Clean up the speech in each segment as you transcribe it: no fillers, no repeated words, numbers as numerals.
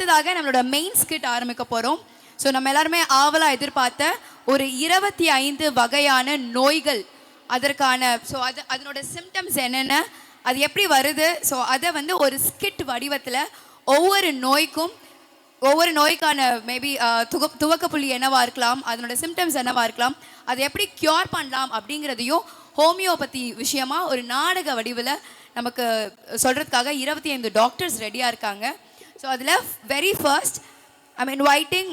அடுத்ததாக நம்மளோட main skid ஆரம்பிக்க போகிறோம். ஸோ நம்ம எல்லாருமே ஆவலாக எதிர்பார்த்த ஒரு 25 வகையான நோய்கள், அதற்கான அதனோட சிம்டம்ஸ் என்னென்ன, அது எப்படி வருது, ஸோ அதை வந்து ஒரு ஸ்கிட் வடிவத்தில் ஒவ்வொரு நோய்க்கான மேபி துவக்க புள்ளி என்னவா இருக்கலாம், அதனோட சிம்டம்ஸ் என்னவா இருக்கலாம், அதை எப்படி க்யூர் பண்ணலாம் அப்படிங்கிறதையும் ஹோமியோபதி விஷயமா ஒரு நாடக வடிவில் நமக்கு சொல்கிறதுக்காக 25 டாக்டர்ஸ் ரெடியாக இருக்காங்க. ஸோ அதில் very first I'm inviting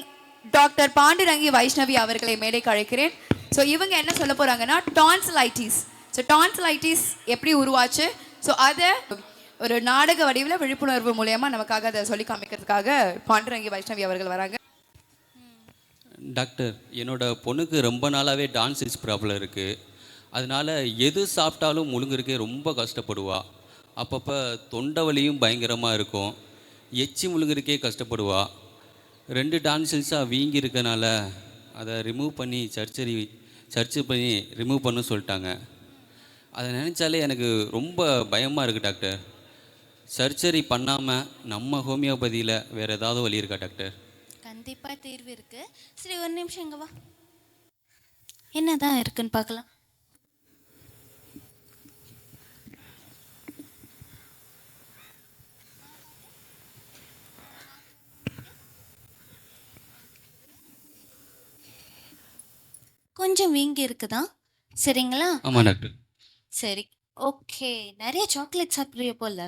doctor Pandurangi Vaishnavi அவர்களை மேடைக்கு அழைக்கிறேன். ஸோ இவங்க என்ன சொல்ல போகிறாங்கன்னா டான்சிலைட்டிஸ். ஸோ டான்சிலைட்டிஸ் எப்படி உருவாச்சு, ஸோ அதை ஒரு நாடக வடிவில் விழிப்புணர்வு மூலயமா நமக்காக அதை சொல்லி காமிக்கிறதுக்காக பாண்டுரங்கி வைஷ்ணவி அவர்கள் வராங்க. டாக்டர், என்னோட பொண்ணுக்கு ரொம்ப நாளாகவே டான்சில்ஸ் ப்ராப்ளம் இருக்குது. அதனால் எது சாப்பிட்டாலும் முழுங்குறதுக்கே ரொம்ப கஷ்டப்படுவா. அப்பப்போ தொண்டை வலியும் பயங்கரமாக இருக்கும். எச்சி முழுங்குறதுக்கே கஷ்டப்படுவா. 2 டான்சில்ஸாக வீங்கி இருக்கனால அதை ரிமூவ் பண்ணி சர்ச்சு பண்ணி ரிமூவ் பண்ண சொல்லிட்டாங்க. அதை நினச்சாலே எனக்கு ரொம்ப பயமாக இருக்குது டாக்டர். சர்ஜரி பண்ணாமல் நம்ம ஹோமியோபதியில் வேறு ஏதாவது வழி இருக்கா டாக்டர்? கண்டிப்பாக தீர்வு இருக்குது. சரி, ஒரு நிமிஷம் இங்கே வா, என்னதான் இருக்குன்னு பார்க்கலாம். கொஞ்சம் வீங்கி இருக்குதா? சரிங்களா? ஆமாம் டாக்டர். சரி, ஓகே. நிறைய சாக்லேட் சாப்பிட்றிய போல.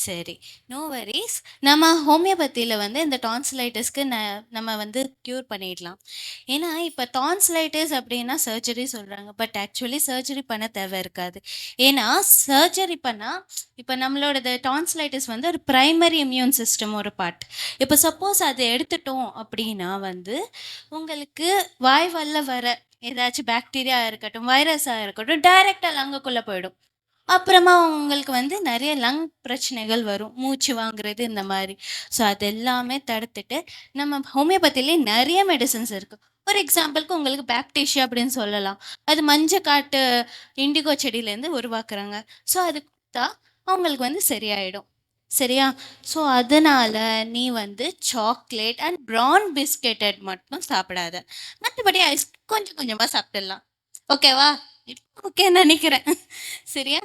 சரி, நோ வரிஸ். நம்ம ஹோமியோபதியில் வந்து இந்த டான்சிலைட்டிஸ்க்கு நம்ம வந்து க்யூர் பண்ணிடலாம். ஏன்னா இப்போ டான்சிலைட்டிஸ் அப்படின்னா சர்ஜரி சொல்கிறாங்க, பட் ஆக்சுவலி சர்ஜரி பண்ண தேவை இருக்காது. ஏன்னா சர்ஜரி பண்ணால் இப்போ நம்மளோட டான்சிலைட்டிஸ் வந்து ஒரு ப்ரைமரி இம்யூன் சிஸ்டம் ஒரு பார்ட். இப்போ சப்போஸ் அதை எடுத்துட்டோம் அப்படின்னா வந்து உங்களுக்கு வாய் வல்ல வர ஏதாச்சும் பாக்டீரியா இருக்கட்டும், வைரஸாக இருக்கட்டும், டைரெக்டாக லங்குக்குள்ளே போயிடும். அப்புறமா உங்களுக்கு வந்து நிறைய லங் பிரச்சனைகள் வரும், மூச்சு வாங்குறது இந்த மாதிரி. ஸோ அது எல்லாமே தடுத்துட்டு நம்ம ஹோமியோபதியிலே நிறைய மெடிசன்ஸ் இருக்குது. ஒரு எக்ஸாம்பிளுக்கு உங்களுக்கு பாக்டீஷியா அப்படின்னு சொல்லலாம். அது மஞ்சக்காட்டு இண்டிகோ செடியிலேருந்து உருவாக்குறாங்க. ஸோ அது கொடுத்தா அவங்களுக்கு வந்து சரியாயிடும். சரியா? ஸோ அதனால் நீ வந்து சாக்லேட் அண்ட் ப்ரௌன் பிஸ்கெட்டட் மட்டும் சாப்பிடாத. மற்றபடி கொஞ்சம் கொஞ்சமாக சாப்பிட்டுடலாம். ஓகேவா? ஓகே நினைக்கிறேன். சரியா?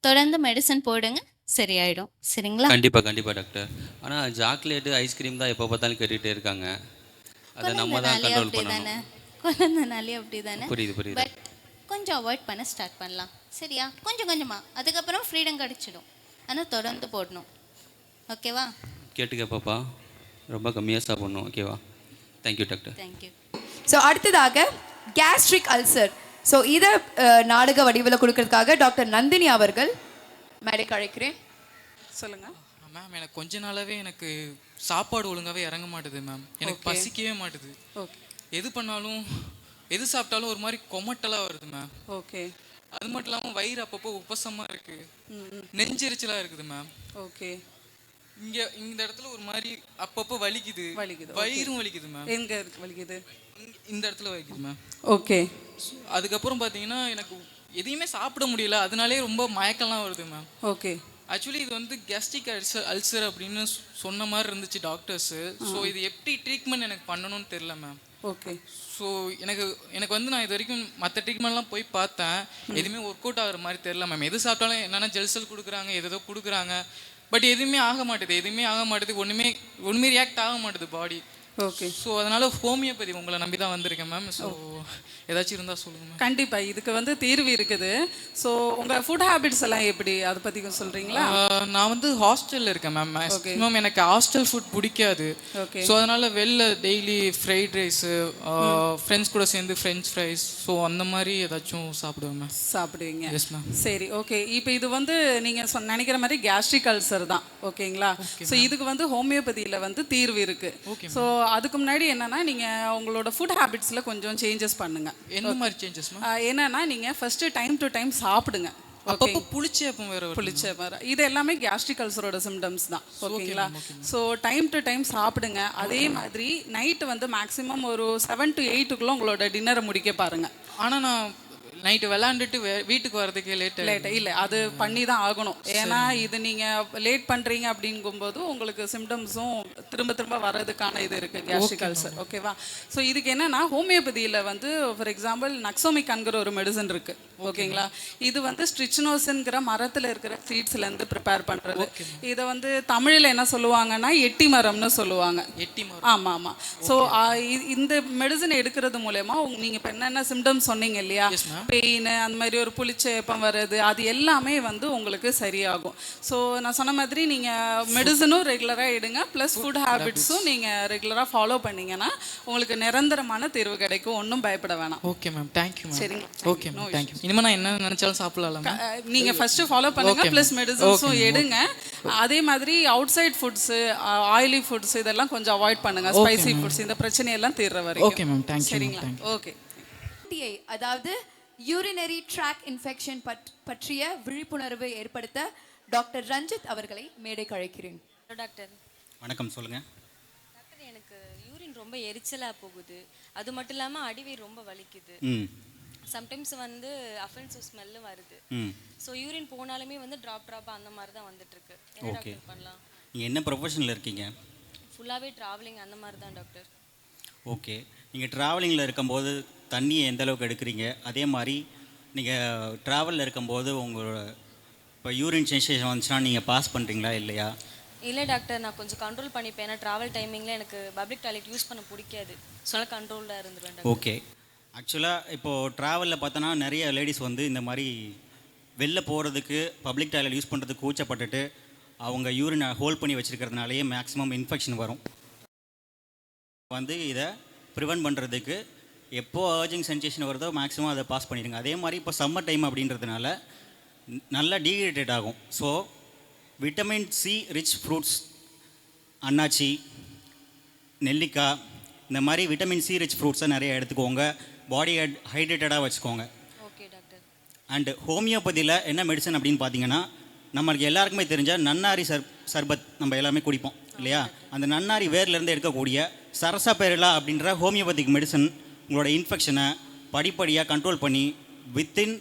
தொடர்ந்து மெடிசன் போடுங்க, சரியாயிடும். சரிங்களா? கண்டிப்பாக டாக்டர். ஆனால் சாக்லேட்டு ஐஸ்கிரீம் தான் எப்போ பார்த்தாலும் கேட்டுகிட்டே இருக்காங்க. அதை நம்ம தான் கண்ட்ரோல் பண்ணணும். குழந்தைனாலே அப்படி தானே. புரியுது. பட் கொஞ்சம் அவாய்ட் பண்ண ஸ்டார்ட் பண்ணலாம். சரியா? கொஞ்சம் கொஞ்சமாக, அதுக்கப்புறம் ஃப்ரீடம் கிடச்சிடும். ஆனால் தொடர்ந்து போடணும். ஓகேவா? கேட்டுக்க பாப்பா, ரொம்ப கம்மியாக சாப்பிடணும். ஓகேவா? Thank you doctor. தேங்க்யூ. ஸோ அடுத்ததாக கேஸ்ட்ரிக் அல்சர். ஸோ இதை நாடக வடிவில் கொடுக்கறதுக்காக டாக்டர் நந்தினி அவர்கள் மேடைக்கு அழைக்கிறேன். சொல்லுங்கள் மேம். எனக்கு கொஞ்ச நாளாகவே எனக்கு சாப்பாடு ஒழுங்காகவே இறங்க மாட்டுது மேம். எனக்கு பசிக்கவே மாட்டுது. ஓகே. எது பண்ணாலும் எது சாப்பிட்டாலும் ஒரு மாதிரி கொமட்டலாக வருது மேம். ஓகே. அது மட்டும் இல்லாமல் வயிறு அப்பப்போ உப்பசமாக இருக்குது, நெஞ்செரிச்சலாக இருக்குது மேம். ஓகே. இந்த இடத்துல ஒரு மாதிரி அப்பப்போ வலிக்குது. வயிறும் வலிக்குது மேம். எங்கே வலிக்குது? இந்த இடத்துல வலிக்குது மேம். ஓகே. அதுக்கப்புறம் பார்த்தீங்கன்னா எனக்கு எதையுமே சாப்பிட முடியல, அதனாலே ரொம்ப மயக்கம்லாம் வருது மேம். ஓகே. ஆக்சுவலி இது வந்து கேஸ்ட்ரிக் அல்சர் அப்படின்னு சொன்ன மாதிரி இருந்துச்சு டாக்டர்ஸு. ஸோ இது எப்படி ட்ரீட்மெண்ட் எனக்கு பண்ணணும்னு தெரில மேம். ஓகே. ஸோ எனக்கு வந்து நான் இது வரைக்கும் மற்ற ட்ரீட்மெண்ட்லாம் போய் பார்த்தேன், எதுவுமே ஒர்க் அவுட் ஆகிற மாதிரி தெரில மேம். எது சாப்பிட்டாலும் என்னென்னா ஜெல்சல் கொடுக்குறாங்க, எதோ கொடுக்குறாங்க, பட் எதுவுமே ஆக மாட்டேது. ஒன்றுமே ரியாக்ட் ஆக மாட்டேது பாடி. ஓகே. ஸோ அதனால் ஹோமியோபதி உங்களை நம்பி தான் வந்திருக்கேன் மேம். ஸோ ஏதாச்சும் இருந்தால் சொல்லுங்கள் மேம். கண்டிப்பாக இதுக்கு வந்து தீர்வு இருக்குது. ஸோ உங்கள் ஃபுட் ஹேபிட்ஸ் எல்லாம் எப்படி, அதை பற்றி சொல்கிறீங்களா? நான் வந்து ஹாஸ்டலில் இருக்கேன் மேம். மேம் எனக்கு ஹாஸ்டல் ஃபுட் பிடிக்காது. ஓகே. ஸோ அதனால் வெளில டெய்லி ஃப்ரைட் ரைஸு, ஃப்ரெண்ட்ஸ் கூட சேர்ந்து ஃப்ரெஞ்ச் ஃப்ரைஸ், ஸோ அந்த மாதிரி ஏதாச்சும் சாப்பிடுவேன் மேம். சாப்பிடுவீங்க? Yes ma'am. சரி, ஓகே. இப்போ இது வந்து நீங்கள் நினைக்கிற மாதிரி கேஸ்ட்ரிக் அல்சர் தான், ஓகேங்களா? ஸோ இதுக்கு வந்து ஹோமியோபதியில் வந்து தீர்வு இருக்குது. ஓகே. ஸோ அதுக்கு முன்னாடி என்னன்னா நீங்கள் உங்களோட ஃபுட் ஹேபிட்ஸில் கொஞ்சம் சேஞ்சஸ் பண்ணுங்க. என்ன மாதிரி சேஞ்சஸ் மேம்? என்னன்னா நீங்கள் ஃபர்ஸ்ட் டைம் டு டைம் சாப்பிடுங்க. அப்பப்போ புளிச்சேப்பம் வேற புளிச்சேப்பம், இது எல்லாமே கேஸ்ட்ரிக் அல்சரோட சிம்டம்ஸ் தான், ஓகேங்களா? ஸோ டைம் டு டைம் சாப்பிடுங்க. அதே மாதிரி நைட்டு வந்து மேக்ஸிமம் ஒரு 7 to 8 உங்களோட டின்னரை முடிக்க பாருங்க. ஆனால் நைட்டு விளாண்டுட்டு வீட்டுக்கு வர்றதுக்கே லேட் இல்லை அது பண்ணி தான் ஆகணும். ஏன்னா இது நீங்கள் லேட் பண்ணுறீங்க அப்படிங்கும்போது உங்களுக்கு சிம்டம்ஸும் திரும்ப திரும்ப வர்றதுக்கான இது இருக்குது கேஸ்ட்ரிக் அல்சர். ஓகேவா? ஸோ இதுக்கு என்னென்னா ஹோமியோபதியில் வந்து ஃபார் எக்ஸாம்பிள் நக்சோமிக்ங்கிற ஒரு மெடிசன் இருக்குது. ஓகேங்களா? இது வந்து ஸ்ட்ரிச்னோஸ்ங்கிற மரத்தில் இருக்கிற சீட்ஸ்லேருந்து ப்ரிப்பேர் பண்ணுறது. இதை வந்து தமிழில் என்ன சொல்லுவாங்கன்னா எட்டி மரம்னு சொல்லுவாங்க. எட்டி மரம். ஆமாம் ஆமாம். ஸோ இந்த மெடிசன் எடுக்கிறது மூலயமா நீங்கள் இப்போ என்னென்ன சிம்டம்ஸ் சொன்னீங்க இல்லையா, பெயின், அந்த மாதிரி ஒரு புளிச்ச ஏப்பம் வர்றது, அது எல்லாமே வந்து உங்களுக்கு சரியாகும். ஸோ நான் சொன்ன மாதிரி நீங்கள் மெடிசனும் ரெகுலராக எடுங்க, ப்ளஸ் ஃபுட் ஹேபிட்ஸும் நீங்கள் ரெகுலராக ஃபாலோ பண்ணீங்கன்னா உங்களுக்கு நிரந்தரமான தீர்வு கிடைக்கும். ஒன்றும் பயப்பட வேணாம். Okay ma'am, thank you ma'am. சரிங்க. Okay ma'am, thank you. இனிமேல் நான் என்ன நினச்சாலும் சாப்பிடலாம். நீங்கள் ஃபஸ்ட்டு ஃபாலோ பண்ணுங்க, ப்ளஸ் மெடிசன்ஸும் எடுங்க. அதே மாதிரி outside foods, oily foods இதெல்லாம் கொஞ்சம் அவாய்ட் பண்ணுங்க. ஸ்பைசி ஃபுட்ஸ், இந்த பிரச்சனையெல்லாம் தீர்ற வரைக்கும். Okay ma'am, thank you. சரிங்களா? ஓகே. UTI, அதாவது யூரினரி ட்ராக் இன்ஃபெக்ஷன் பற்றிய விழிப்புணர்வு ஏற்படுத்த டாக்டர் ரஞ்சித் அவர்களை மேடைக்கு அழைக்கிறேன். டாக்டர் வணக்கம், சொல்லுங்கள். டாக்டர், எனக்கு யூரின் ரொம்ப எரிச்சலாக போகுது. அது மட்டும் இல்லாமல் அடிவயிறு ரொம்ப வலிக்குது. சம்டைம்ஸ் வந்து அஃபென்சிவ் ஸ்மெல்லும் வருது. ஸோ யூரின் போனாலுமே வந்து ட்ராப் அந்த மாதிரி தான் வந்துட்டு இருக்கு. என்ன டாக்டர் பண்ணலாம்? நீங்கள் என்ன ப்ரொஃபஷனில் இருக்கீங்க? ஃபுல்லாகவே ட்ராவலிங் அந்த மாதிரி தான் டாக்டர். ஓகே. நீங்கள் ட்ராவலிங்கில் இருக்கும்போது தண்ணியை எந்த அளவுக்கு எடுக்கிறீங்க? அதே மாதிரி நீங்கள் ட்ராவலில் இருக்கும்போது உங்களோட இப்போ யூரின் சென்சேஷன் வந்துச்சுன்னா நீங்கள் பாஸ் பண்ணுறீங்களா இல்லையா? இல்லை டாக்டர், நான் கொஞ்சம் கண்ட்ரோல் பண்ணிப்பேன். ஏன்னா ட்ராவல் டைமிங்கில் எனக்கு பப்ளிக் டாய்லெட் யூஸ் பண்ண பிடிக்காது. ஸோ கண்ட்ரோலில் இருந்துருவேன் டாக்டர். ஓகே. ஆக்சுவலாக இப்போது ட்ராவலில் பார்த்தோன்னா நிறைய லேடிஸ் வந்து இந்த மாதிரி வெளில போகிறதுக்கு பப்ளிக் டாய்லெட் யூஸ் பண்ணுறதுக்கு கூச்சப்பட்டுட்டு அவங்க யூரினை ஹோல்ட் பண்ணி வச்சுருக்கிறதுனாலேயே மேக்ஸிமம் இன்ஃபெக்ஷன் வரும். வந்து இதை ப்ரிவென்ட் பண்ணுறதுக்கு எப்போது அர்ஜிங் சென்சேஷன் வருதோ மேக்ஸிமம் அதை பாஸ் பண்ணிடுங்க. அதே மாதிரி இப்போ சம்மர் டைம் அப்படின்றதுனால நல்லா டீஹைட்ரேட் ஆகும். So vitamin C rich fruits, அன்னாச்சி, நெல்லிக்காய், இந்த மாதிரி விட்டமின் சி ரிச் ஃப்ரூட்ஸை நிறைய எடுத்துக்கோங்க. பாடி ஹைட்ரேட்டடாக வச்சுக்கோங்க. Okay doctor. அண்டு ஹோமியோபதியில் என்ன மெடிசன் அப்படின்னு பார்த்தீங்கன்னா, நம்மளுக்கு எல்லாருக்குமே தெரிஞ்ச நன்னாரி சர்பத் நம்ம எல்லாமே குடிப்போம் இல்லையா? அந்த நன்னாரி வேர்லேருந்து எடுக்கக்கூடிய சரசபெரிலா அப்படின்ற ஹோமியோபதிக் மெடிசன் உங்களோட இன்ஃபெக்ஷனை படிப்படியாக கண்ட்ரோல் பண்ணி வித்தின்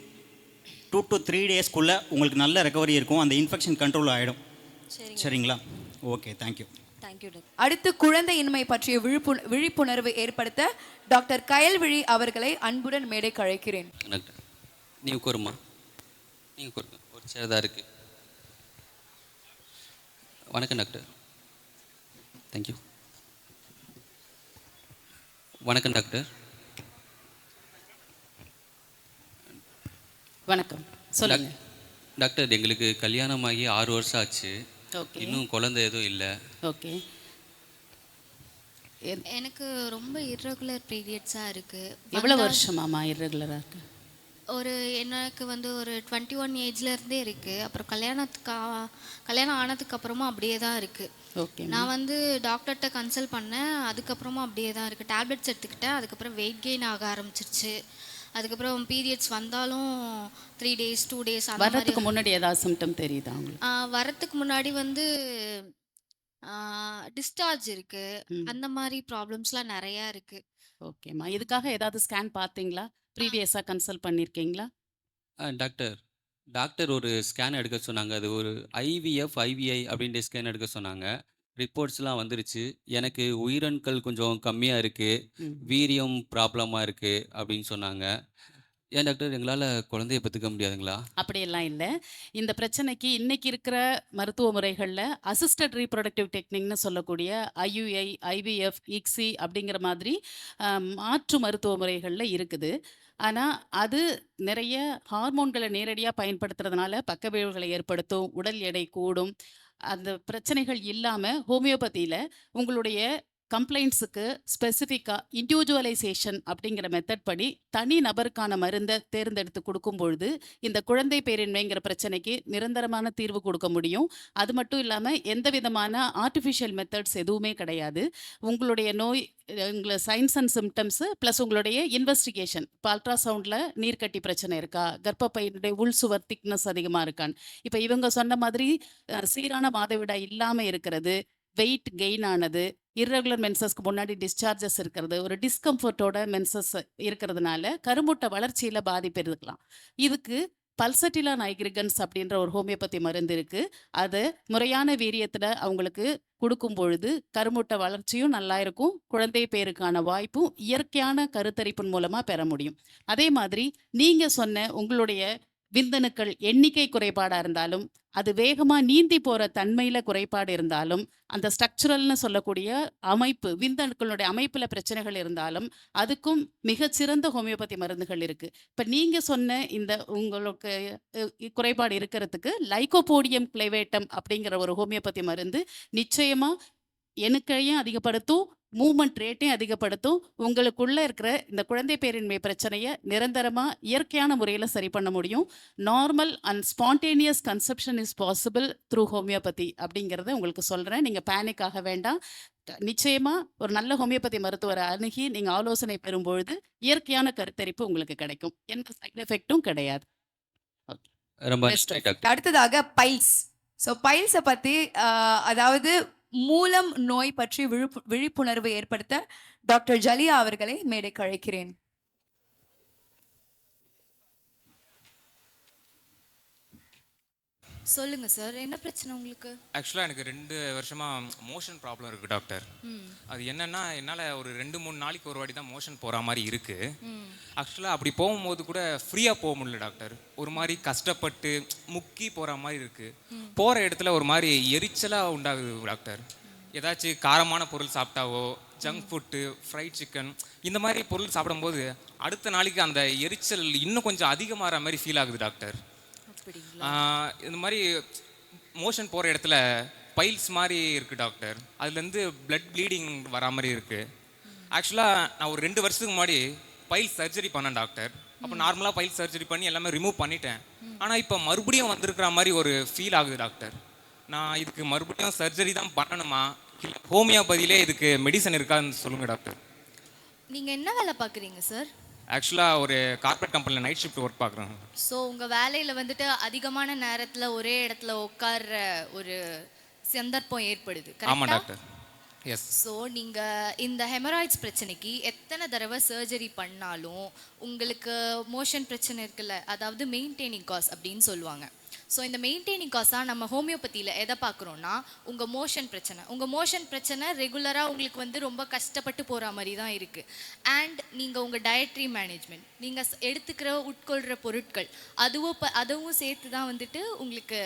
2 to 3 டேஸ்க்குள்ளே உங்களுக்கு நல்ல ரெக்கவரி இருக்கும். அந்த இன்ஃபெக்ஷன் கண்ட்ரோல் ஆகிடும். சரிங்களா? Okay, thank you. Thank you doctor. அடுத்து குழந்தையின்மை பற்றிய விழிப்புணர்வு ஏற்படுத்த டாக்டர் கயல்விழி அவர்களை அன்புடன் மேடைக்கு அழைக்கிறேன். டாக்டர், நீ உட்காருமா. நீங்கள் உட்காருங்க, ஒரு சேர் தான் இருக்குது. வணக்கம் டாக்டர். தேங்க்யூ. வணக்கம் டாக்டர். வணக்கம், சொல்லுங்க டாக்டர். எங்களுக்கு கல்யாணமாகி 6 வருஷம் ஆச்சு. ஓகே. இன்னும் குழந்தை எதுவும் இல்லை. ஓகே. எனக்கு ரொம்ப இர்ரெகுலர் பீரியட்ஸாக இருக்குது. எவ்வளோ வருஷமாம்மா இர்ரெகுலராக இருக்கு? எனக்கு வந்து ஒரு 21 ஏஜ்லேருந்தே இருக்குது. அப்புறம் கல்யாணம் ஆனதுக்கு அப்புறமும் அப்படியே தான் இருக்குது. ஓகே. நான் வந்து டாக்டர்கிட்ட கன்சல்ட் பண்ணேன், அதுக்கப்புறமும் அப்படியே தான் இருக்குது. டேப்லெட்ஸ் எடுத்துக்கிட்டேன், அதுக்கப்புறம் வெயிட் கெயின் ஆக ஆரம்பிச்சிருச்சு. அதுக்கப்புறம் பீரியட்ஸ் வந்தாலும் 3 days 2 days அந்த மாதிரி. வரதுக்கு முன்னாடி ஏதாவது சிம்டம் தெரியுதா உங்களுக்கு? வரத்துக்கு முன்னாடி வந்து டிஸ்சார்ஜ் இருக்குது, அந்த மாதிரி ப்ராப்ளம்ஸ்லாம் நிறையா இருக்குது. ஓகேம்மா, இதுக்காக ஏதாவது ஸ்கேன் பார்த்தீங்களா? ப்ரீவியஸாக கன்சல்ட் பண்ணியிருக்கீங்களா? டாக்டர் ஒரு ஸ்கேன் எடுக்க சொன்னாங்க. அது ஒரு IVF IVI அப்படின்ட்டு ஸ்கேன் எடுக்க சொன்னாங்க. ரிப்போர்ட்ஸ்லாம் வந்துருச்சு. எனக்கு உயிரணுக்கள் கொஞ்சம் கம்மியாக இருக்குது, வீரியம் ப்ராப்ளமாக இருக்குது அப்படின்னு சொன்னாங்க. ஏன் டாக்டர், எங்களால் குழந்தைய பெற்றுக்க முடியாதுங்களா? அப்படியெல்லாம் இல்லை. இந்த பிரச்சனைக்கு இன்னைக்கு இருக்கிற மருத்துவ முறைகளில் அசிஸ்டட் ரீப்ரொடக்டிவ் டெக்னிக்னு சொல்லக்கூடிய IUI, IVF, ICSI அப்படிங்கிற மாதிரி மாற்று மருத்துவ முறைகளில் இருக்குது. ஆனால் அது நிறைய ஹார்மோன்களை நேரடியாக பயன்படுத்துறதுனால பக்க விளைவுகளை ஏற்படுத்தும், உடல் எடை கூடும். அந்த பிரச்சனைகள் இல்லாமல் ஹோமியோபதியில் உங்களுடைய கம்ப்ளைண்ட்ஸுக்கு ஸ்பெசிஃபிக்காக இண்டிவிஜுவலைசேஷன் அப்படிங்கிற மெத்தட் படி தனி நபருக்கான மருந்தை தேர்ந்தெடுத்து கொடுக்கும் பொழுது இந்த குழந்தை பேரின்மைங்கிற பிரச்சனைக்கு நிரந்தரமான தீர்வு கொடுக்க முடியும். அது மட்டும் இல்லாமல் எந்த விதமான ஆர்டிஃபிஷியல் மெத்தட்ஸ் எதுவுமே கிடையாது. உங்களுடைய நோய், உங்களை சைன்ஸ் அண்ட் சிம்டம்ஸு ப்ளஸ் உங்களுடைய இன்வெஸ்டிகேஷன், இப்போ அல்ட்ராசவுண்டில் நீர்க்கட்டி பிரச்சனை இருக்கா, கர்ப்பப்பையினுடைய உள் சுவர் திக்னஸ் அதிகமாக இருக்கான்னு, இப்போ இவங்க சொன்ன மாதிரி சீரான மாதவிடாய் இல்லாமல் இருக்கிறது, வெயிட் கெயின் ஆனது, இர்ரெகுலர் மென்சஸ்க்கு முன்னாடி டிஸ்சார்ஜஸ் இருக்கிறது, ஒரு டிஸ்கம்ஃபர்ட்டோட மென்சஸ் இருக்கிறதுனால கருமுட்டை வளர்ச்சியில பாதிப்பு இருக்கலாம். இதுக்கு பல்சட்டிலா நைக்ரிகன்ஸ் அப்படின்ற ஒரு ஹோமியோபதி மருந்து இருக்கு. அது முறையான வீரியத்துல அவங்களுக்கு கொடுக்கும் பொழுது கருமுட்டை வளர்ச்சியும் நல்லா இருக்கும், குழந்தை பேருக்கான வாய்ப்பும் இயற்கையான கருத்தரிப்பின் மூலமா பெற முடியும். அதே மாதிரி நீங்க சொன்ன உங்களுடைய விந்தணுக்கள் எண்ணிக்கை குறைபாடா இருந்தாலும், அது வேகமா நீந்தி போற தன்மையில குறைபாடு இருந்தாலும், அந்த ஸ்ட்ரக்சரல்னு சொல்லக்கூடிய அமைப்பு, விந்தணுக்களுடைய அமைப்புல பிரச்சனைகள் இருந்தாலும், அதுக்கும் மிகச்சிறந்த ஹோமியோபதி மருந்துகள் இருக்கு. இப்ப நீங்க சொன்ன இந்த உங்களுக்கு குறைபாடு இருக்கிறதுக்கு லைகோபோடியம் கிளைவேட்டம் அப்படிங்கிற ஒரு ஹோமியோபதி மருந்து நிச்சயமா எண்ணிக்கையும் அதிகப்படுத்தும், மூவ்மெண்ட் ரேட்டையும் அதிகப்படுத்தும். உங்களுக்குள்ள இருக்கிற இந்த குழந்தை பேரின்மை பிரச்சனையை நிரந்தரமா இயற்கையான முறையில் சரி பண்ண முடியும். Normal and spontaneous conception is possible through homeopathy அப்படிங்கிறத உங்களுக்கு சொல்கிறேன். நீங்கள் பேனிக் ஆக வேண்டாம். நிச்சயமா ஒரு நல்ல ஹோமியோபதி மருத்துவரை அணுகி நீங்கள் ஆலோசனை பெறும்பொழுது இயற்கையான கருத்தரிப்பு உங்களுக்கு கிடைக்கும். எந்த சைடு எஃபெக்டும் கிடையாது. ரொம்ப Best. நன்றி டாக்டர். அடுத்ததாக பைல்ஸ். ஸோ பைல்ஸை பற்றி அதாவது மூலம் நோய் பற்றி விழிப்புணர்வு ஏற்படுத்த டாக்டர் ஜலியா அவர்களை மேடைக்கு அழைக்கிறேன். சொல்லுங்க சார், என்ன பிரச்சனை உங்களுக்கு? ஆக்சுவலாக எனக்கு 2 வருஷமாக மோஷன் ப்ராப்ளம் இருக்குது டாக்டர். அது என்னென்னா என்னால் ஒரு 2-3 நாளைக்கு ஒரு வாட்டி தான் மோஷன் போகிற மாதிரி இருக்குது. ஆக்சுவலாக அப்படி போகும்போது கூட ஃப்ரீயாக போக முடியல டாக்டர். ஒரு மாதிரி கஷ்டப்பட்டு முக்கி போகிற மாதிரி இருக்குது. போகிற இடத்துல ஒரு மாதிரி எரிச்சலாக உண்டாகுது டாக்டர். ஏதாச்சும் காரமான பொருள் சாப்பிட்டாவோ, ஜங்க் ஃபுட்டு, ஃப்ரைட் சிக்கன் இந்த மாதிரி பொருள் சாப்பிடும்போது அடுத்த நாளைக்கு அந்த எரிச்சல் இன்னும் கொஞ்சம் அதிகமாகிற மாதிரி ஃபீல் ஆகுது டாக்டர். இந்த மாதிரி மோஷன் போகிற இடத்துல பைல்ஸ் மாதிரி இருக்குது டாக்டர். அதுலேருந்து பிளட் ப்ளீடிங் வரா மாதிரி இருக்குது. ஆக்சுவலாக நான் ஒரு 2 வருஷத்துக்கு முன்னாடி பைல்ஸ் சர்ஜரி பண்ணேன் டாக்டர். அப்போ நார்மலாக பைல்ஸ் சர்ஜரி பண்ணி எல்லாமே ரிமூவ் பண்ணிட்டேன். ஆனால் இப்போ மறுபடியும் வந்திருக்கிற மாதிரி ஒரு ஃபீல் ஆகுது டாக்டர். நான் இதுக்கு மறுபடியும் சர்ஜரி தான் பண்ணணுமா, இல்லை ஹோமியோபதியிலே இதுக்கு மெடிசன் இருக்கான்னு சொல்லுங்கள் டாக்டர். நீங்க என்ன வேலை பார்க்குறீங்க சார்? ஆக்சுவலாக ஒரு கார்பரேட் கம்பெனியில் நைட் ஷிஃப்ட் ஒர்க் பார்க்குறேன். ஸோ உங்கள் வேலையில் வந்துட்டு அதிகமான நேரத்தில் ஒரே இடத்துல உட்கார்ற ஒரு சந்தர்ப்பம் ஏற்படுது. ஆமாம் டாக்டர். எஸ். ஸோ நீங்கள் இந்த ஹெமராய்ட்ஸ் பிரச்சனைக்கு எத்தனை தடவை சர்ஜரி பண்ணாலும் உங்களுக்கு மோஷன் பிரச்சனை இருக்குல்ல, அதாவது மெயின்டைனிங் காஸ் அப்படின்னு சொல்லுவாங்க. ஸோ இந்த மெயின்டைனிங் காஸாக நம்ம ஹோமியோபதியில் எதை பார்க்குறோன்னா உங்கள் மோஷன் பிரச்சனை ரெகுலராக உங்களுக்கு வந்து ரொம்ப கஷ்டப்பட்டு போகிற மாதிரி தான் இருக்குது. அண்ட் நீங்கள் உங்கள் டயட்ரி மேனேஜ்மெண்ட், நீங்கள் எடுத்துக்கிற உட்கொள்கிற பொருட்கள் அதுவும் சேர்த்து தான் வந்துட்டு உங்களுக்கு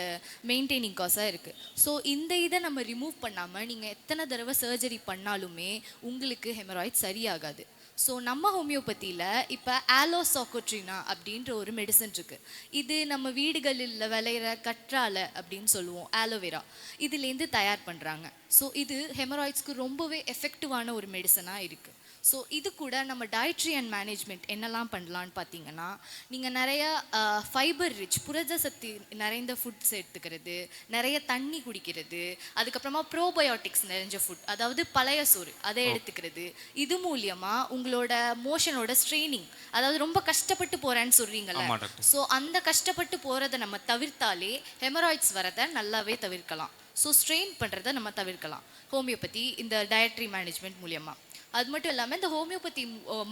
மெயின்டைனிங் காஸாக இருக்குது. ஸோ இந்த இதை நம்ம ரிமூவ் பண்ணாமல் நீங்கள் எத்தனை தடவை சர்ஜரி பண்ணாலுமே உங்களுக்கு ஹெமராய்ட் சரியாகாது. ஸோ நம்ம ஹோமியோபதியில் இப்போ ஆலோசாக்கோட்ரினா அப்படின்ற ஒரு மெடிசன் இருக்குது. இது நம்ம வீடுகளில் விளையிற கற்றாழை அப்படின்னு சொல்லுவோம், ஆலோவேரா, இதுலேருந்து தயார் பண்ணுறாங்க. ஸோ இது ஹெமராய்ட்ஸ்க்கு ரொம்பவே எஃபெக்டிவான ஒரு மெடிசனாக இருக்குது. ஸோ இது கூட நம்ம டயட்ரி அண்ட் மேனேஜ்மெண்ட் என்னெல்லாம் பண்ணலான்னு பார்த்தீங்கன்னா, நீங்கள் நிறைய ஃபைபர் ரிச், புரத சக்தி நிறைந்த ஃபுட்ஸ் எடுத்துக்கிறது, நிறைய தண்ணி குடிக்கிறது, அதுக்கப்புறமா ப்ரோபயோட்டிக்ஸ் நிறைஞ்ச ஃபுட், அதாவது பழைய சோறு அதை எடுத்துக்கிறது. இது மூலியமாக உங்களோட மோஷனோட ஸ்ட்ரெயினிங், அதாவது ரொம்ப கஷ்டப்பட்டு போகிறேன்னு சொல்கிறீங்களே, ஸோ அந்த கஷ்டப்பட்டு போகிறத நம்ம தவிர்த்தாலே ஹெமராய்ட்ஸ் வரதை நல்லாவே தவிர்க்கலாம். ஸோ ஸ்ட்ரெயின் பண்ணுறதை நம்ம தவிர்க்கலாம் ஹோமியோபதி இந்த டயட்ரி மேனேஜ்மெண்ட் மூலியமாக. அது மட்டும் இல்லாமல் இந்த ஹோமியோபதி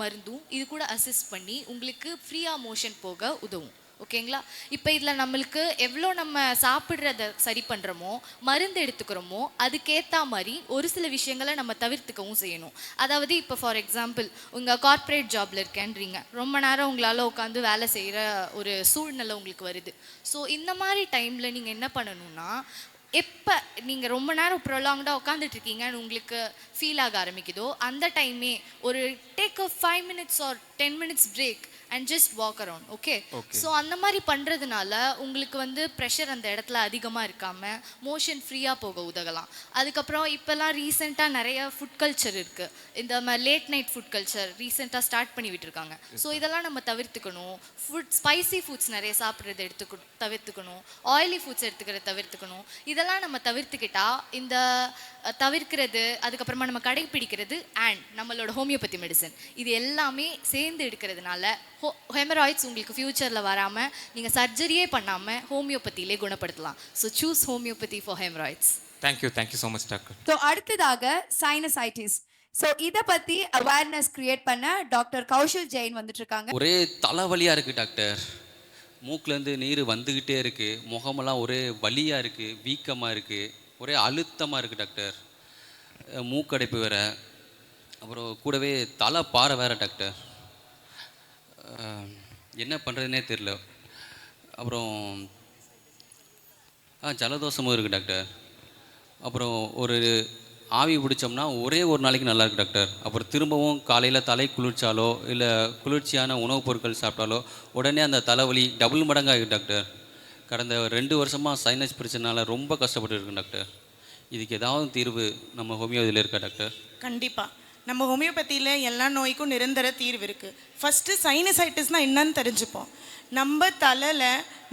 மருந்தும் இது கூட அசிஸ்ட் பண்ணி உங்களுக்கு ஃப்ரீயாக மோஷன் போக உதவும். ஓகேங்களா? இப்போ இதில் நம்மளுக்கு எவ்வளோ நம்ம சாப்பிட்றத சரி பண்ணுறோமோ, மருந்து எடுத்துக்கிறோமோ, அதுக்கேற்ற மாதிரி ஒரு சில விஷயங்களை நம்ம தவிர்த்துக்கவும் செய்யணும். அதாவது இப்போ ஃபார் எக்ஸாம்பிள் உங்கள் கார்ப்பரேட் ஜாபில் இருக்கேன்றீங்க, ரொம்ப நேரம் உங்களால் உட்காந்து வேலை செய்கிற ஒரு சூழ்நிலை உங்களுக்கு வருது. ஸோ இந்த மாதிரி டைமில் நீங்கள் என்ன பண்ணணும்னா, எப்போ நீங்கள் ரொம்ப நேரம் ப்ரொலாங்டாக உட்காந்துட்டு இருக்கீங்கன்னு உங்களுக்கு ஃபீல் ஆக ஆரம்பிக்குதோ அந்த டைமே ஒரு take a 5 minutes or 10 minutes break and just walk around. Okay? So அந்த மாதிரி பண்ணுறதுனால உங்களுக்கு வந்து ப்ரெஷர் அந்த இடத்துல அதிகமாக இருக்காமல் மோஷன் ஃப்ரீயாக போக உதவலாம். அதுக்கப்புறம் இப்போல்லாம் ரீசெண்டாக நிறைய ஃபுட் கல்ச்சர் இருக்குது. இந்த மாதிரி லேட் நைட் ஃபுட் கல்ச்சர் ரீசெண்டாக ஸ்டார்ட் பண்ணி விட்டுருக்காங்க. ஸோ இதெல்லாம் நம்ம தவிர்த்துக்கணும். ஸ்பைசி ஃபுட்ஸ் நிறைய சாப்பிட்றது தவிர்த்துக்கணும். Oily foods எடுத்துக்கிறத தவிர்த்துக்கணும். இதெல்லாம் நம்ம தவிர்த்துக்கிட்டா இந்த தவிர்க்கிறது, அதுக்கப்புறமா நம்ம கடைப்பிடிக்கிறது அண்ட் நம்மளோட ஹோமியோபதி மெடிசன், இது எல்லாமே சேர்ந்து எடுக்கிறதுனால ஹெமராய்ட்ஸ் உங்களுக்கு ஃப்யூச்சரில் வராமல் நீங்கள் சர்ஜரியே பண்ணாமல் ஹோமியோபதியிலே குணப்படுத்தலாம். So choose homeopathy for haemorrhoids. Thank you so much doctor. So அடுத்ததாக சைனசைட்டிஸ். ஸோ இதை பற்றி அவேர்னஸ் கிரியேட் பண்ண டாக்டர் கௌஷல் ஜெயின் வந்துட்டு இருக்காங்க. ஒரே தலைவலியாக இருக்குது டாக்டர். மூக்குலேருந்து நீர் வந்துக்கிட்டே இருக்குது. முகமெல்லாம் ஒரே வலியாக இருக்குது, வீக்கமாக இருக்குது, ஒரே அழுத்தமாக இருக்குது டாக்டர். மூக்கடைப்பு வேறு, அப்புறம் கூடவே தலை பாறை வேறு டாக்டர். என்ன பண்ணுறதுனே தெரில. அப்புறம் ஜலதோஷமும் இருக்குது டாக்டர். அப்புறம் ஒரு ஆவி பிடிச்சோம்னா ஒரே ஒரு நாளைக்கு நல்லா இருக்குது டாக்டர். அப்புறம் திரும்பவும் காலையில் தலை குளிர்ச்சாலோ இல்லை குளிர்ச்சியான உணவுப் பொருட்கள் சாப்பிட்டாலோ உடனே அந்த தலைவலி டபுள் மடங்காகிருக்கு டாக்டர். கடந்த 2 வருஷமாக சைனஸ் பிரச்சனைனால ரொம்ப கஷ்டப்பட்டு இருக்கேன் டாக்டர். இதுக்கு ஏதாவது தீர்வு நம்ம ஹோமியோபதியில் இருக்கா டாக்டர்? கண்டிப்பாக நம்ம ஹோமியோபதியில் எல்லா நோய்க்கும் நிரந்தர தீர்வு இருக்குது. ஃபஸ்ட்டு சைனசைட்டிஸ்னால் என்னன்னு தெரிஞ்சுப்போம். நம்ம தலையில்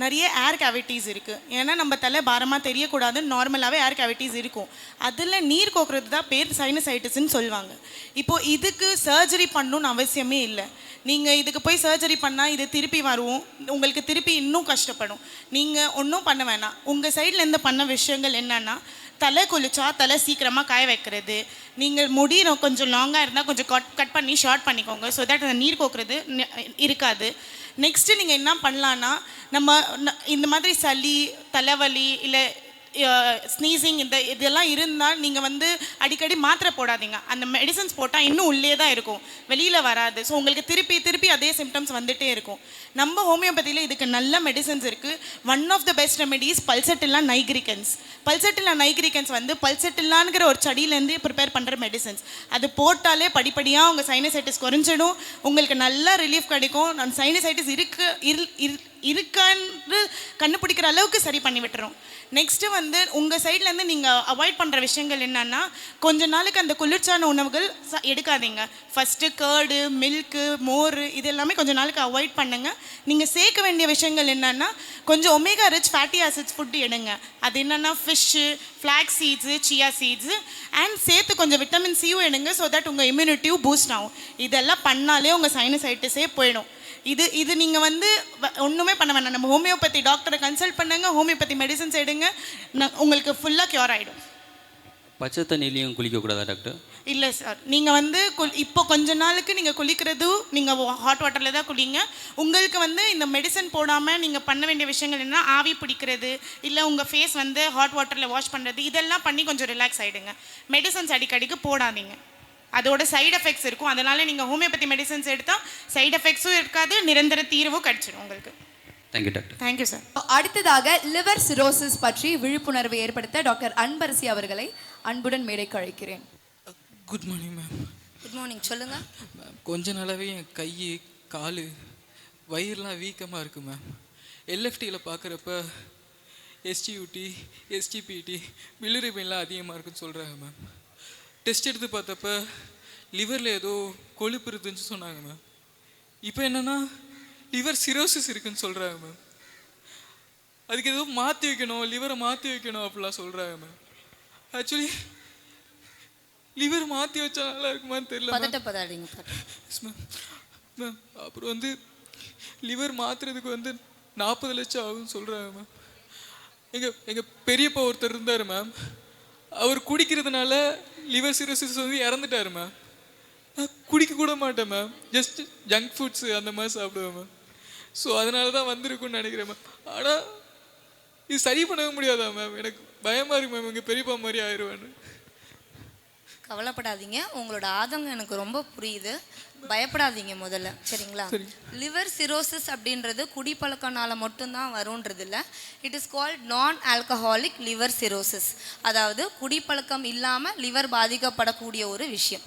நிறைய ஏர் கேவிட்டிஸ் இருக்குது. ஏன்னா நம்ம தலை பாரமாக தெரியக்கூடாது, நார்மலாகவே ஏர் கேவிட்டிஸ் இருக்கும். அதில் நீர் கோக்குறது தான் பேர் சைனசைட்டிஸ்ன்னு சொல்லுவாங்க. இப்போது இதுக்கு சர்ஜரி பண்ணணுன்னு அவசியமே இல்லை. நீங்கள் இதுக்கு போய் சர்ஜரி பண்ணால் இது திருப்பி வரும், உங்களுக்கு திருப்பி இன்னும் கஷ்டப்படும். நீங்கள் ஒன்றும் பண்ண வேணாம். உங்கள் சைட்லேருந்து பண்ண விஷயங்கள் என்னென்னா, தலை குளிச்சா தலை சீக்கிரமாக காய வைக்கிறது. நீங்கள் முடி கொஞ்சம் லாங்காக இருந்தால் கொஞ்சம் கட் பண்ணி ஷார்ட் பண்ணிக்கோங்க, ஸோ தட் அந்த நீர் கோக்குறது இருக்காது. நெக்ஸ்ட்டு நீங்கள் என்ன பண்ணலான்னா, நம்ம இந்த மாதிரி சளி, தலைவலி இல்லை ஸ்னீசிங் இதெல்லாம் இருந்தால் நீங்கள் வந்து அடிக்கடி மாத்திரை போடாதீங்க. அந்த மெடிசன்ஸ் போட்டால் இன்னும் உள்ளே தான் இருக்கும், வெளியில் வராது. ஸோ உங்களுக்கு திருப்பி திருப்பி அதே சிம்டம்ஸ் வந்துகிட்டே இருக்கும். நம்ம ஹோமியோபதியில் இதுக்கு நல்ல மெடிசன்ஸ் இருக்குது. One of the best remedies pulsatilla nigricans. Pulsatilla nigricans வந்து பல்சட்டில்லாங்கிற ஒரு செடியிலேருந்து ப்ரிப்பேர் பண்ணுற மெடிசன்ஸ். அது போட்டாலே படிப்படியாக உங்கள் சைனசைட்டிஸ் குறைஞ்சிடும், உங்களுக்கு நல்ல ரிலீஃப் கிடைக்கும். அந்த சைனசைட்டிஸ் இருக்கான்னு கண்டுபிடிக்கிற அளவுக்கு சரி பண்ணி விட்டுரும். நெக்ஸ்ட்டு வந்து உங்கள் சைட்லேருந்து நீங்கள் அவாய்ட் பண்ணுற விஷயங்கள் என்னென்னா, கொஞ்ச நாளுக்கு அந்த குளிர்ச்சியான உணவுகள் எடுக்காதீங்க. ஃபஸ்ட்டு கர்டு, மில்க்கு, மோர் இது எல்லாமே கொஞ்ச நாளுக்கு அவாய்ட் பண்ணுங்கள். நீங்கள் சேர்க்க வேண்டிய விஷயங்கள் என்னென்னா, கொஞ்சம் omega rich fatty acids food எடுங்க. அது என்னென்னா fish, flax seeds, chia seeds and சேர்த்து கொஞ்சம் விட்டமின் சியும் எடுங்க. ஸோ தட் உங்கள் இம்யூனிட்டியும் பூஸ்ட் ஆகும். இதெல்லாம் பண்ணாலே உங்கள் சைனசைட்டிஸே போயிடும். இது நீங்கள் வந்து ஒன்றுமே பண்ண வேணாம். நம்ம ஹோமியோபதி டாக்டரை கன்சல்ட் பண்ணுங்க, ஹோமியோபதி மெடிசன்ஸ் எடுங்க, உங்களுக்கு ஃபுல்லாக க்யூர் ஆகிடும். பச்சை தண்ணிலையும் குளிக்கக்கூடாதா டாக்டர்? இல்லை சார், நீங்கள் வந்து இப்போ கொஞ்ச நாளுக்கு நீங்கள் குளிக்கிறதும் நீங்கள் ஹாட் வாட்டரில் தான் குளிங்க. உங்களுக்கு வந்து இந்த மெடிசன் போடாமல் நீங்கள் பண்ண வேண்டிய விஷயங்கள் என்ன, ஆவி பிடிக்கிறது இல்லை உங்கள் ஃபேஸ் வந்து ஹாட் வாட்டரில் வாஷ் பண்ணுறது, இதெல்லாம் பண்ணி கொஞ்சம் ரிலாக்ஸ் ஆகிடுங்க. மெடிசன்ஸ் அடிக்கடிக்கு போடாதீங்க, அதோட சைடு எஃபெக்ட்ஸ் இருக்கும். அதனால் நீங்கள் ஹோமியோபதி மெடிசன்ஸ் எடுத்தால் சைடு எஃபெக்ட்ஸும் இருக்காது, நிரந்தர தீர்வும் கிடைச்சிடும் உங்களுக்கு. Thank you doctor. Thank you sir. அடுத்ததாக லிவர் சிரோசிஸ் பற்றி விழிப்புணர்வு ஏற்படுத்த டாக்டர் அன்பரசி அவர்களை அன்புடன் மேடைக்கு அழைக்கிறேன். Good morning ma'am. Good morning, சொல்லுங்கள் மேம். கொஞ்ச நாளாகவே என் கை, கால், வயிறுலாம் வீக்கமாக இருக்குது மேம். எல்எஃப்டியில் பார்க்குறப்ப எஸ்டியூடி, எஸ்டிபிடி, பிலிருபின்லாம் அதிகமாக இருக்குன்னு சொல்கிறாங்க மேம். டெஸ்ட் எடுத்து பார்த்தப்ப லிவரில் ஏதோ கொழுப்பு இருக்குதுன்னு சொன்னாங்க மேம். இப்போ என்னென்னா லிவர் சிரோசிஸ் இருக்குன்னு சொல்கிறாங்க மேம். அதுக்கு ஏதோ மாற்றி வைக்கணும், லிவரை மாற்றி வைக்கணும் அப்படிலாம் சொல்கிறாங்க மேம். ஆக்சுவலி லிவர் மாற்றி வச்சா நல்லா இருக்குமான்னு தெரியல மேம். மேம் அப்புறம் வந்து லிவர் மாற்றுறதுக்கு வந்து 40 லட்சம் ஆகும்னு சொல்கிறாங்க மேம். எங்கள் பெரியப்பா ஒருத்தர் இருந்தார் மேம், அவர் குடிக்கிறதுனால லிவர் சிரோசிஸ் வந்து இறந்துட்டார் மேம். நான் குடிக்க கூட மாட்டேன் மேம், ஜஸ்ட் ஜங்க் ஃபுட்ஸு அந்த மாதிரி சாப்பிடுவேன் மேம். ஸோ அதனால தான் வந்திருக்குன்னு நினைக்கிறேன் மேம். ஆனால் இது சரி பண்ணவே முடியாதா மேம்? எனக்கு பயமாக இருக்கு மேம், எங்கள் பெரியப்பா மாதிரி ஆயிடுவேன்னு. கவலைப்படாதீங்க, உங்களோட ஆதங்கம் எனக்கு ரொம்ப புரியுது. பயப்படாதீங்க முதல்ல, சரிங்களா? லிவர் சிரோசிஸ் அப்படின்றது குடிப்பழக்கனால மட்டும்தான் வரும்ன்றது இல்லை. இட் இஸ் கால்ட் நான் ஆல்கஹாலிக் லிவர் சிரோசிஸ். அதாவது குடிப்பழக்கம் இல்லாமல் லிவர் பாதிக்கப்படக்கூடிய ஒரு விஷயம்.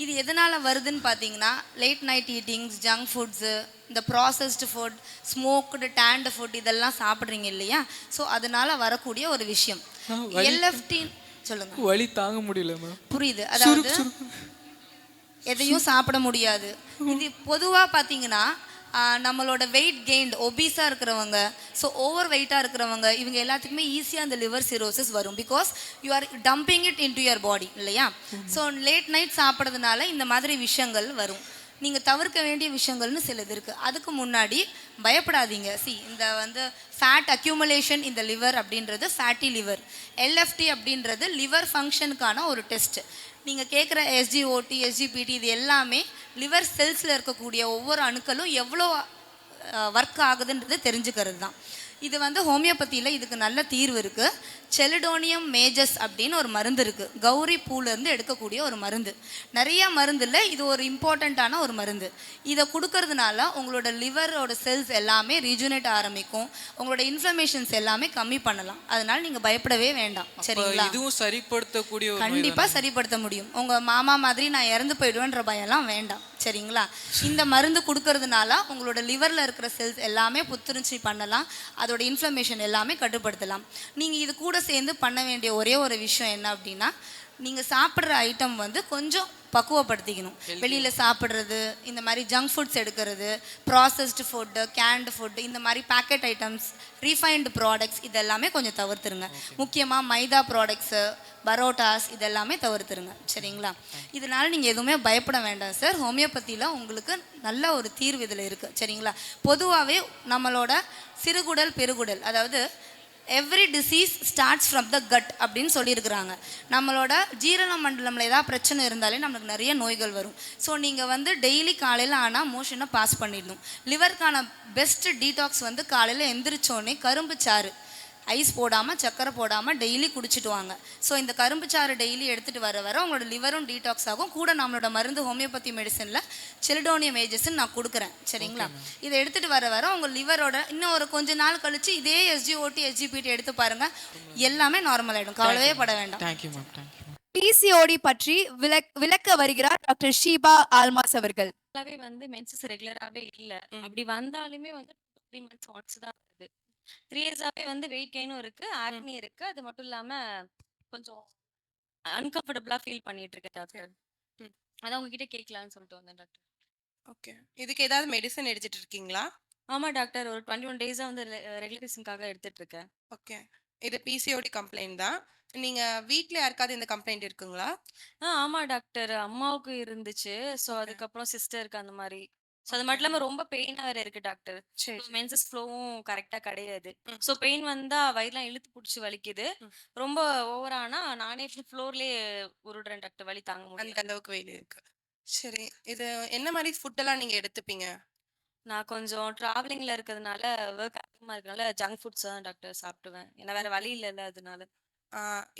இது எதனால் வருதுன்னு பார்த்தீங்கன்னா, லேட் நைட் ஈட்டிங்ஸ், ஜங்க் ஃபுட்ஸு, இந்த ப்ராசஸ்டு ஃபுட், ஸ்மோக்டு டேண்ட் ஃபுட் இதெல்லாம் சாப்பிட்றீங்க இல்லையா? ஸோ அதனால் வரக்கூடிய ஒரு விஷயம். எல்எஃப்டி சொல்லுங்க. வலி தாங்க முடியல மேம். புரியுது. அதாவது எதையும் சாப்பிட முடியாது. இது பொதுவாக பார்த்தீங்கன்னா நம்மளோட வெயிட் கெயின்ட், ஒபீஸாக இருக்கிறவங்க, ஸோ ஓவர் வெயிட்டாக இருக்கிறவங்க, இவங்க எல்லாத்துக்குமே ஈஸியாக அந்த லிவர் சிரோசிஸ் வரும். Because you are dumping it into your body இல்லையா? ஸோ லேட் நைட் சாப்பிட்றதுனால இந்த மாதிரி விஷயங்கள் வரும். நீங்கள் தவிர்க்க வேண்டிய விஷயங்கள்னு சிலது இருக்குது. அதுக்கு முன்னாடி பயப்படாதீங்க. இந்த வந்து ஃபேட் அக்யூமுலேஷன் இந்த லிவர் அப்படின்றது ஃபேட்டி லிவர். எல்எஃப்டி அப்படின்றது லிவர் ஃபங்க்ஷனுக்கான ஒரு டெஸ்ட். நீங்கள் கேட்குற எஸ்ஜிஓடி, எஸ்ஜிபிடி இது எல்லாமே லிவர் செல்ஸில் இருக்கக்கூடிய ஒவ்வொரு அணுக்களும் எவ்வளோ ஒர்க் ஆகுதுன்றது தெரிஞ்சுக்கிறது தான். இது வந்து ஹோமியோபதியில் இதுக்கு நல்ல தீர்வு இருக்குது. செலிடோனியம் மேஜஸ் அப்படின்னு ஒரு மருந்து இருக்குது. கௌரி பூலேருந்து எடுக்கக்கூடிய ஒரு மருந்து. நிறைய மருந்தில் இது ஒரு இம்பார்ட்டண்ட்டான ஒரு மருந்து. இதை கொடுக்கறதுனால உங்களோட லிவரோட செல்ஸ் எல்லாமே ரீஜுனேட் ஆரம்பிக்கும். உங்களோட இன்ஃப்ளமேஷன்ஸ் எல்லாமே கம்மி பண்ணலாம். அதனால நீங்கள் பயப்படவே வேண்டாம். சரிங்களா? இதுவும் சரிப்படுத்தக்கூடிய ஒரு கண்டிப்பாக சரிப்படுத்த முடியும். உங்கள் மாமா மாதிரி நான் இறந்து போயிடுவேன்ற பயம்லாம் வேண்டாம். சரிங்களா? இந்த மருந்து கொடுக்கறதுனால உங்களோட லிவரில் இருக்கிற செல்ஸ் எல்லாமே புத்துணர்ச்சி பண்ணலாம். அதோட இன்ஃப்ளமேஷன் எல்லாமே கட்டுப்படுத்தலாம். நீங்கள் இது கூட சேர்ந்து பண்ண வேண்டிய ஒரே ஒரு விஷயம் என்ன அப்படின்னா, நீங்கள் சாப்பிட்ற ஐட்டம் வந்து கொஞ்சம் பக்குவப்படுத்திக்கணும். வெளியில் சாப்பிட்றது, இந்த மாதிரி ஜங்க் ஃபுட்ஸ் எடுக்கிறது, ப்ராசஸ்டு ஃபுட்டு, கேன்டு ஃபுட்டு, இந்த மாதிரி பேக்கெட் ஐட்டம்ஸ், ரீஃபைன்டு ப்ராடக்ட்ஸ் இதெல்லாமே கொஞ்சம் தவிர்த்துருங்க. முக்கியமாக மைதா ப்ராடக்ட்ஸு, பரோட்டாஸ் இதெல்லாமே தவிர்த்துருங்க. சரிங்களா? இதனால் நீங்கள் எதுவுமே பயப்பட வேண்டாம் சார். ஹோமியோபதியில் உங்களுக்கு நல்ல ஒரு தீர்வு இதில் இருக்குது. சரிங்களா? பொதுவாகவே நம்மளோட சிறுகுடல் பெருகுடல், அதாவது every disease starts from the cut அப்படின்னு சொல்லியிருக்கிறாங்க. நம்மளோட ஜீரண மண்டலமில் ஏதாவது பிரச்சனை இருந்தாலே நம்மளுக்கு நிறைய நோய்கள் வரும். ஸோ நீங்கள் வந்து டெய்லி காலையில் ஆனால் மோஷனை பாஸ் பண்ணிடணும். லிவருக்கான பெஸ்ட் டீடாக்ஸ் வந்து காலையில் எந்திரிச்சோடனே கரும்பு சாறு, ஐஸ் போடாமல் சக்கரை போடாமல் டெய்லி குடிச்சிட்டு வாங்க. ஸோ இந்த கரும்பு சாறு டெய்லி எடுத்துகிட்டு வர உங்களோட லிவரும் டீடாக்ஸ் ஆகும். கூட நம்மளோட மருந்து ஹோமியோபதி மெடிசனில் செலிடோனியம் மேஜஸ்ன்னு நான் கொடுக்குறேன். சரிங்களா? இதை எடுத்துகிட்டு வர உங்கள் லிவரோட இன்னும் ஒரு கொஞ்ச நாள் கழித்து இதே எஸ்ஜிஓடி, எஸ்ஜிபிடி எடுத்து பாருங்கள். எல்லாமே நார்மல் ஆகிடும். கவலையே பட வேண்டாம். Thank you ma'am. தேங்க்யூ. பிசிஓடி பற்றி விளக்க வருகிறார் டாக்டர் ஷீபா ஆல்மாஸ் அவர்கள். வந்து மென்சஸ் ரெகுலராகவே இல்லை. அப்படி வந்தாலுமே வந்து 3 months ஒன்ஸ் தான் வருது. 3 இயர்ஸாவே வந்து வெயிட் கெயினும் இருக்கு, ஆக்னி இருக்கு. அது மட்டும் இல்லாம கொஞ்சம் அன்கம்ஃபர்டபுளா ஃபீல் பண்ணிட்டு இருக்கேன் டாக்டர். அதான் உங்ககிட்ட கேட்கலான்னு சொல்லிட்டு வந்தேன் டாக்டர். ஓகே. இதுக்கு ஏதாவது மெடிசன் எடுத்துட்டு இருக்கீங்களா? ஆமா டாக்டர், ஒரு 21 டேஸா வந்து ரெகுலேஷனுக்காக எடுத்துட்டு இருக்கேன். ஓகே. இது பிசிஓடி கம்ப்ளைண்ட் தான். நீங்க வீட்ல யாருக்காவது இந்த கம்ப்ளைண்ட் இருக்குங்களா? ஆமா டாக்டர், அம்மாவுக்கு இருந்துச்சு. ஸோ அதுக்கப்புறம் சிஸ்டருக்கு அந்த மாதிரி. ஸோ அது மட்டும் இல்லாம ரொம்ப பெயினா வேற இருக்கு டாக்டர். சரி. மென்சஸ் ஃப்ளோவும் கரெக்டா கிடையாது. ஸோ பெயின் வந்தா வயிறுலாம் இழுத்து பிடிச்சி வலிக்குது. ரொம்ப ஓவரானா நானே ஃப்ளோர்லயே உருடுறேன் டாக்டர், வலி தாங்க அந்த முடியல. அளவுக்கு வெயில் இருக்கு. சரி. இது என்ன மாதிரி ஃபுட் எல்லாம் நீங்க எடுத்துப்பீங்க? நான் கொஞ்சம் டிராவலிங்ல இருக்கிறதுனால, ஒர்க் அதிகமா இருக்கனால ஜங்க் ஃபுட்ஸ் தான் டாக்டர் சாப்பிடுவேன். ஏன்னா வேற வழி இல்லைல்ல அதனால.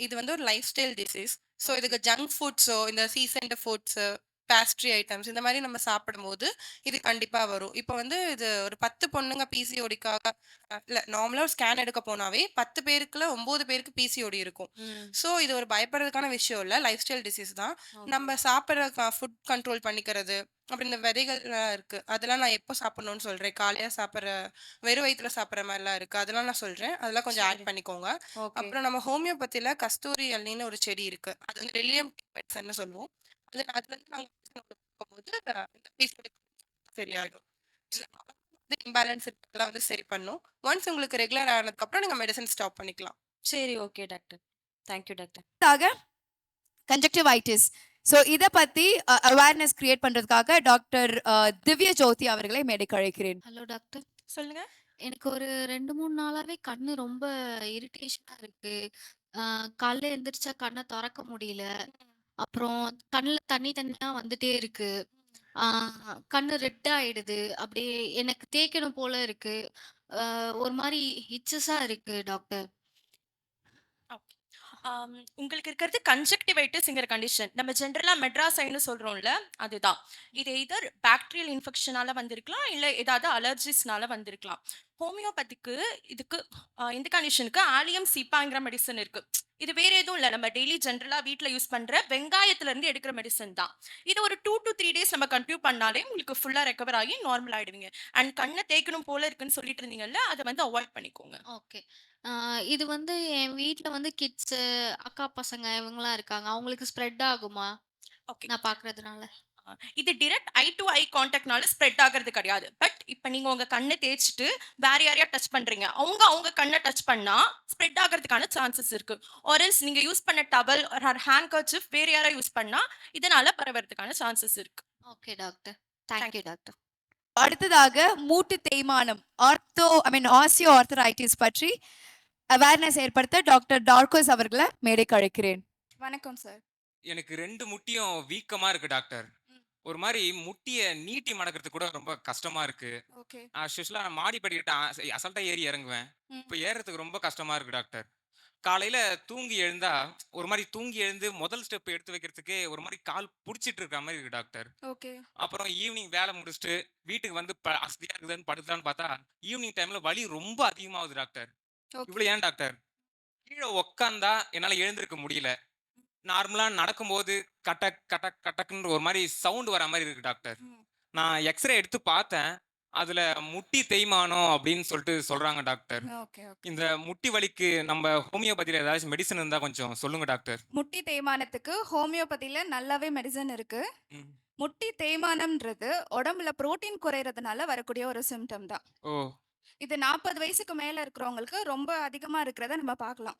இது வந்து ஒரு லைஃப் ஸ்டைல் டிசீஸ். ஸோ இதுக்கு ஜங்க் ஃபுட்ஸோ இந்த சீசன்ட் ஃபுட்ஸு, பேஸ்ட்ரி ஐட்டம்ஸ் இந்த மாதிரி நம்ம சாப்பிடும்போது இது கண்டிப்பா வரும். இப்போ வந்து இது ஒரு 10 பொண்ணுங்க பிசிஓடிக்காக இல்ல நார்மலா ஒரு ஸ்கேன் எடுக்க போனாவே 10 பேருக்குள்ள 9 பேருக்கு பிசிஓடி இருக்கும். ஸோ இது ஒரு பயப்படுறதுக்கான விஷயம் இல்ல. லைஃப் ஸ்டைல் டிசீஸ் தான். நம்ம சாப்பிட்ற ஃபுட் கண்ட்ரோல் பண்ணிக்கிறது, அப்புறம் இந்த விதைகள்லாம் இருக்கு. அதெல்லாம் நான் எப்போ சாப்பிடணும்னு சொல்றேன். காலையா சாப்பிட்ற, வெறும் வயிற்றுல சாப்பிட்ற மாதிரிலாம் இருக்கு. அதெல்லாம் நான் சொல்றேன். அதெல்லாம் கொஞ்சம் ஆட் பண்ணிக்கோங்க. அப்புறம் நம்ம ஹோமியோபதியில கஸ்தூரி அள்ளின்னு ஒரு செடி இருக்கு. அது வந்து டெல்லியம் மெடிசன்னு சொல்லுவோம். அதுல இருந்து நாங்க போகும்போது இந்த PCOD சரியாயிடும். இம்பேலன்ஸ் இருக்கலாம் வந்து சரி பண்ணும். ஒன்ஸ் உங்களுக்கு ரெகுலர் ஆனதுக்கு அப்புறம் நீங்க மெடிசன் ஸ்டாப் பண்ணிக்கலாம். சரி, okay doctor. Thank you doctor. Conjunctivitis. So இதை பற்றி அவேர்னஸ் கிரியேட் பண்ணுறதுக்காக டாக்டர் திவ்ய ஜோதி அவர்களை மேடைக்கு அழைக்கிறேன். Hello doctor. சொல்லுங்க. எனக்கு ஒரு 2-3 நாளாவே கண்ணு ரொம்ப இரிட்டேஷனா இருக்கு. காலைல எந்திரிச்சா கண்ணை திறக்க முடியல. அப்புறம் கண்ணுல தண்ணியா வந்துட்டே இருக்கு. கண்ணு ரெட் ஆயிடுது. அப்படியே எனக்கு தேய்க்கணும் போல இருக்கு. ஒரு மாதிரி இச்சஸா இருக்கு டாக்டர். உங்களுக்கு இருக்கிறது கன்ஜக்டிவைட்டிஸ்ங்கிற கண்டிஷன். நம்ம ஜென்ரலா மெட்ராசைன்னு சொல்றோம்ல, அதுதான். இது எதர் பாக்டீரியல் இன்ஃபெக்ஷனால வந்திருக்கலாம், இல்ல ஏதாவது அலர்ஜிஸ்னால வந்திருக்கலாம். ஹோமியோபதிக்கு இதுக்கு இந்த கண்டிஷனுக்கு ஆலியம் சீப்பாங்கிற மெடிசன் இருக்கு. இது வேற எதுவும் இல்லை, நம்ம டெய்லி ஜென்ரலா வீட்டில் யூஸ் பண்ற வெங்காயத்துல இருந்து எடுக்கிற மெடிசன் தான். இது ஒரு 2 to 3 days நம்ம கண்டினியூ பண்ணாலே உங்களுக்கு ஃபுல்லா ரெக்கவர் ஆகி நார்மல் ஆயிடுவீங்க. அண்ட் கண்ணை தேய்க்கணும் போல இருக்குன்னு சொல்லிட்டு இருந்தீங்கல்ல, அதை வந்து அவாய்ட் பண்ணிக்கோங்க. ஓகே. இது வந்து என் வீட்ல வந்து கிட்ஸு, அக்கா பசங்க இவங்கலாம் இருக்காங்க. அவங்களுக்கு ஸ்ப்ரெட் ஆகுமா? ஓகே. நான் பார்க்கறதுனால? இது டிரெக்ட் ஐ டு ஐ கான்டாக்ட்னால ஸ்ப்ரெட் ஆகிறது கிடையாது. பட் இப்போ நீங்க உங்க கண்ணை தேய்ச்சிட்டு வேற யாரையா டச் பண்றீங்க, அவங்க கண்ணை டச் பண்ணா ஸ்ப்ரெட் ஆகிறதுக்கான சான்சஸ் இருக்கு. ஆர்எல்ஸ் நீங்க யூஸ் பண்ண டவல் ஒரு ஹேண்ட் கர்ச்சிஃப் வேற யாரா யூஸ் பண்ணா இதனால பரவறதுக்கான சான்சஸ் இருக்கு. Okay doctor. Thank you doctor. அடுத்ததாக மூட்டு தேய்மானம் ஆஸ்டியோ ஆர்த்தரைட்டிஸ் பற்றி அவேர்னஸ் ஏற்படுத்த டாக்டர் டார்கோஸ் அவர்களை மேடைக்கு அழைக்கிறேன். வணக்கம் சார். எனக்கு 2 முட்டியும் வீக்கமா இருக்கு டாக்டர். ஒரு மாதிரி முட்டிய நீட்டி மடக்கிறது கூட ரொம்ப கஷ்டமா இருக்கு. ஓகே. யூஸ்வலா நான் மாடி படிக்கிட்ட அசல்ட்டா ஏறி இறங்குவேன். ம். இப்போ ஏறுறதுக்கு ரொம்ப கஷ்டமா இருக்கு டாக்டர். காலையில தூங்கி எழுந்தா ஒரு மாதிரி தூங்கி எழுந்து முதல் ஸ்டெப் எடுத்து வைக்கிறதுக்கே ஒரு மாதிரி கால் புடிச்சிட்டு இருக்கிற மாதிரி இருக்கு டாக்டர். ஓகே. அப்புறம் ஈவினிங் வேலை முடிச்சுட்டு வீட்டுக்கு வந்து அசதியா இருக்குதுன்னு படுக்கலான்னு பார்த்தா ஈவினிங் டைம்ல வலி ரொம்ப அதிகமாகுது டாக்டர். ஓகே. இவ்வளவு ஏன் டாக்டர்? கீழே உக்காந்தா என்னால எழுந்திருக்க முடியல. நார்மலா நடக்கும்போது கட்டக் கட்டக் கட்டக்குன்னு ஒரு மாதிரி சவுண்ட் வர மாதிரி இருக்கு டாக்டர். ம். நான் எக்ஸ்ரே எடுத்து பார்த்தேன். அதுல முட்டி தேய்மானம் அப்படின்னு சொல்லிட்டு சொல்றாங்க டாக்டர். ஓகே. ஓகே. இந்த முட்டி வலிக்கு நம்ம ஹோமியோபதியில ஏதாச்சும் மெடிசன் இருந்தா கொஞ்சம் சொல்லுங்க டாக்டர். முட்டி தேய்மானத்துக்கு ஹோமியோபதியில நல்லாவே மெடிசன் இருக்கு. ம். முட்டி தேய்மானம்ன்றது உடம்புல புரோட்டீன் குறையறதுனால வரக்கூடிய ஒரு சிம்டம் தான். ஓ. இது 40 வயசுக்கு மேல இருக்கிறவங்களுக்கு ரொம்ப அதிகமா இருக்கிறத நம்ம பார்க்கலாம்.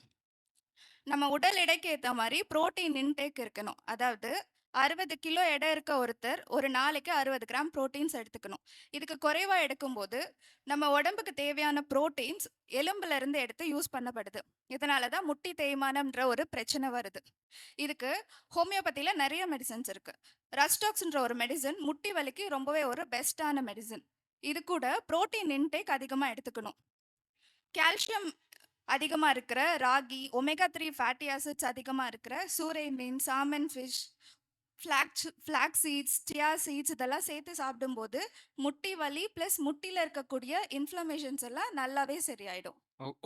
நம்ம உடல் எடைக்கு ஏத்த மாதிரி புரோட்டீன் இன்டேக் இருக்கணும். அதாவது 60 கிலோ எடை இருக்க ஒருத்தர் ஒரு நாளைக்கு 60 கிராம் புரோட்டீன்ஸ் எடுத்துக்கணும். இதுக்கு குறைவா எடுக்கும்போது நம்ம உடம்புக்கு தேவையான புரோட்டீன்ஸ் எலும்புல இருந்து எடுத்து யூஸ் பண்ணப்படுது. இதனால தான் முட்டி தேய்மானம்ன்ற ஒரு பிரச்சனை வருது. இதுக்கு ஹோமியோபதியில நிறைய மெடிசன்ஸ் இருக்கு. ரஸ்டாக்ஸ்ன்ற ஒரு மெடிசன் முட்டி வலிக்கு ரொம்பவே ஒரு பெஸ்டான மெடிசன். இது கூட புரோட்டீன் இன்டேக் அதிகமா எடுத்துக்கணும். கால்சியம் அதிகமா இருக்கிற ராகி, ஒமேகா 3 ஃபேட்டி ஆசிட்ஸ் அதிகமா இருக்கிற சூரை மீன், salmon fish, flax seeds, chia seeds இதெல்லாம் சேர்த்து சாப்பிடும்போது முட்டி வலி ப்ளஸ் முட்டியில் இருக்கக்கூடிய இன்ஃப்ளமேஷன்ஸ் எல்லாம் நல்லாவே சரியாயிடும்.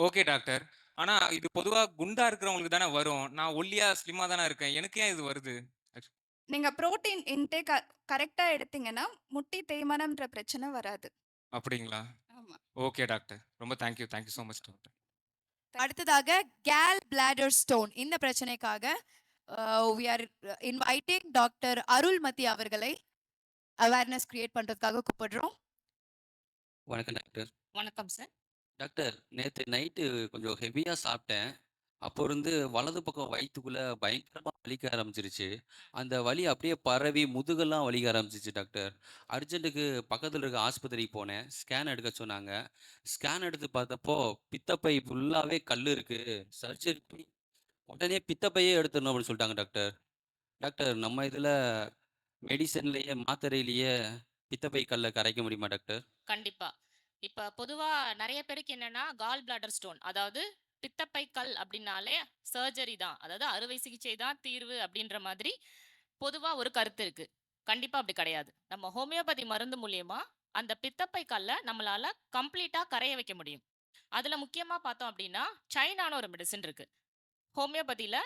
Okay doctor. ஆனா இது பொதுவா குண்டா இருக்கிறவங்களுக்கு தானே வரும். நான் ஒல்லியா ஸ்லிமா தானே இருக்கேன். எனக்கு ஏன் இது வருது? நீங்கள் புரோட்டீன் இன்டேக் கரெக்டாக எடுத்தீங்கன்னா முட்டி தேய்மானம்ன்ற பிரச்சனை வராது. அப்படிங்களா? ஆமாம். Okay doctor. ரொம்ப தேங்க்யூ ஸோ மச் டாக்டர். அடுத்ததாக கேல் பிளாடர் ஸ்டோன் இந்த பிரச்சனைக்காக we are inviting doctor Arulmathi அவர்களை அவேர்னஸ் கிரியேட் பண்றதுக்காக கூப்பிடுறோம். வணக்கம் டாக்டர். வணக்கம் சார். டாக்டர், நேற்று நைட்டு கொஞ்சம் ஹெவியாக சாப்பிட்டேன். அப்போ இருந்து வலது பக்கம் வயிற்றுக்குள்ளே பயங்கரமாக வலிக்க ஆரம்பிச்சிருச்சு. அந்த வலி அப்படியே பரவி முதுகெல்லாம் வலிக்க ஆரம்பிச்சிச்சு டாக்டர். அர்ஜென்ட்டுக்கு பக்கத்தில் இருக்க ஆஸ்பத்திரிக்கு போனேன். ஸ்கேன் எடுக்க சொன்னாங்க. ஸ்கேன் எடுத்து பார்த்தப்போ பித்தப்பை ஃபுல்லாகவே கல் இருக்குது. சர்ஜரி பண்ணி உடனே பித்தப்பையே எடுத்துடணும் அப்படின்னு சொல்லிட்டாங்க டாக்டர். டாக்டர், நம்ம இதில் மெடிசன்லேயே மாத்திரையிலேயே பித்தப்பை கல்லை கரைக்க முடியுமா டாக்டர்? கண்டிப்பா. இப்ப பொதுவா நிறைய பேருக்கு என்னன்னா கால் பிளாடர் ஸ்டோன், அதாவது பித்தப்பை கல் அப்படின்னாலே சர்ஜரி தான், அதாவது அறுவை சிகிச்சை தான் தீர்வு அப்படின்ற மாதிரி பொதுவா ஒரு கருத்து இருக்கு. கண்டிப்பா அப்படி கிடையாது. நம்ம ஹோமியோபதி மருந்து மூலியமா அந்த பித்தப்பை கல்லை நம்மளால கம்ப்ளீட்டா கரைய வைக்க முடியும். அதுல முக்கியமா பார்த்தோம் அப்படின்னா சைனான ஒரு மெடிசின் இருக்கு ஹோமியோபதியில.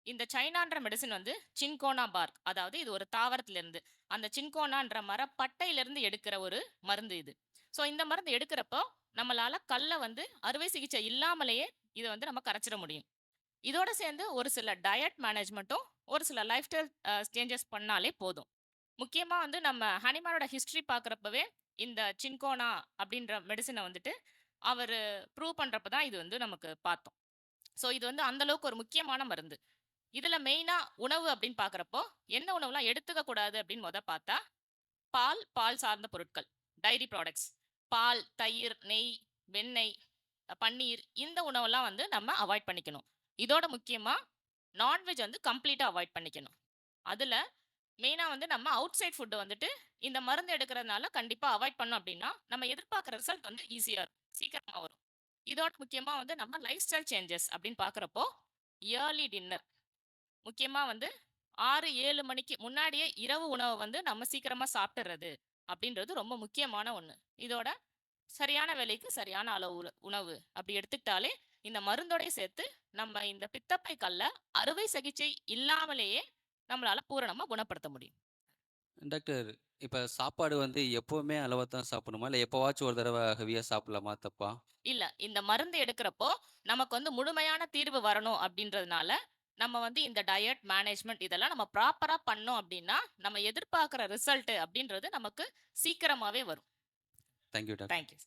இந்த சைனான்ற மெடிசின் வந்து சின்கோனா பார்க், அதாவது இது ஒரு தாவரத்திலிருந்து, அந்த சின்கோனான்ற மர பட்டையிலிருந்து எடுக்கிற ஒரு மருந்து இது. ஸோ இந்த மருந்து எடுக்கிறப்போ நம்மளால கல்லை வந்து அறுவை சிகிச்சை இல்லாமலேயே இதை வந்து நம்ம கரைச்சிட முடியும். இதோட சேர்ந்து ஒரு சில டயட் மேனேஜ்மெண்ட்டும் ஒரு சில லைஃப் ஸ்டைல் சேஞ்சஸ் பண்ணாலே போதும். முக்கியமாக வந்து நம்ம ஹனிமானோட ஹிஸ்ட்ரி பார்க்குறப்பவே இந்த சின்கோனா அப்படின்ற மெடிசினை வந்துட்டு அவர் ப்ரூவ் பண்ணுறப்ப தான் இது வந்து நமக்கு பார்த்தோம். ஸோ இது வந்து அந்தளவுக்கு ஒரு முக்கியமான மருந்து. இதில் மெயினாக உணவு அப்படின்னு பார்க்குறப்போ என்ன உணவுலாம் எடுத்துக்க கூடாது அப்படின்னு பார்த்தா பால் சார்ந்த பொருட்கள், டைரி ப்ராடக்ட்ஸ், பால், தயிர், நெய், வெண்ணெய், பன்னீர், இந்த உணவெல்லாம் வந்து நம்ம அவாய்ட் பண்ணிக்கணும். இதோட முக்கியமாக நான்வெஜ் வந்து கம்ப்ளீட்டாக அவாய்ட் பண்ணிக்கணும். அதில் மெயினாக வந்து நம்ம அவுட் சைட் ஃபுட்டை வந்துட்டு இந்த மருந்து எடுக்கிறதுனால கண்டிப்பாக அவாய்ட் பண்ணோம் அப்படின்னா நம்ம எதிர்பார்க்குற ரிசல்ட் வந்து ஈஸியாக இருக்கும், சீக்கிரமாக வரும். இதோட முக்கியமாக வந்து நம்ம லைஃப் ஸ்டைல் சேஞ்சஸ் அப்படின்னு பார்க்குறப்போ இயர்லி டின்னர், முக்கியமாக வந்து 6-7 மணிக்கு முன்னாடியே இரவு உணவை வந்து நம்ம சீக்கிரமாக சாப்பிட்றது அப்படின்றது ரொம்ப முக்கியமான ஒன்று. இதோட சரியான வேலைக்கு சரியான அளவு உணவு அப்படி எடுத்துக்கிட்டாலே இந்த மருந்தோடைய சேர்த்து நம்ம இந்த பித்தப்பை கல்லை அறுவை சிகிச்சை இல்லாமலேயே நம்மளால பூரணமாக குணப்படுத்த முடியும். டாக்டர், இப்போ சாப்பாடு வந்து எப்போவுமே அளவாக தான் சாப்பிடணுமா, இல்லை எப்போவாச்சும் ஒரு தடவை ஹெவியாக சாப்பிடலாமா தப்பா? இல்லை, இந்த மருந்து எடுக்கிறப்போ நமக்கு வந்து முழுமையான தீர்வு வரணும் அப்படின்றதுனால நம்ம வந்து இந்த டயட் மேனேஜ்மெண்ட் இதெல்லாம் நம்ம ப்ராப்பராக பண்ணோம் அப்படின்னா நம்ம எதிர்பார்க்குற ரிசல்ட் அப்படின்றது நமக்கு சீக்கிரமாகவே வரும். Thank you doctor. தேங்க்யூ.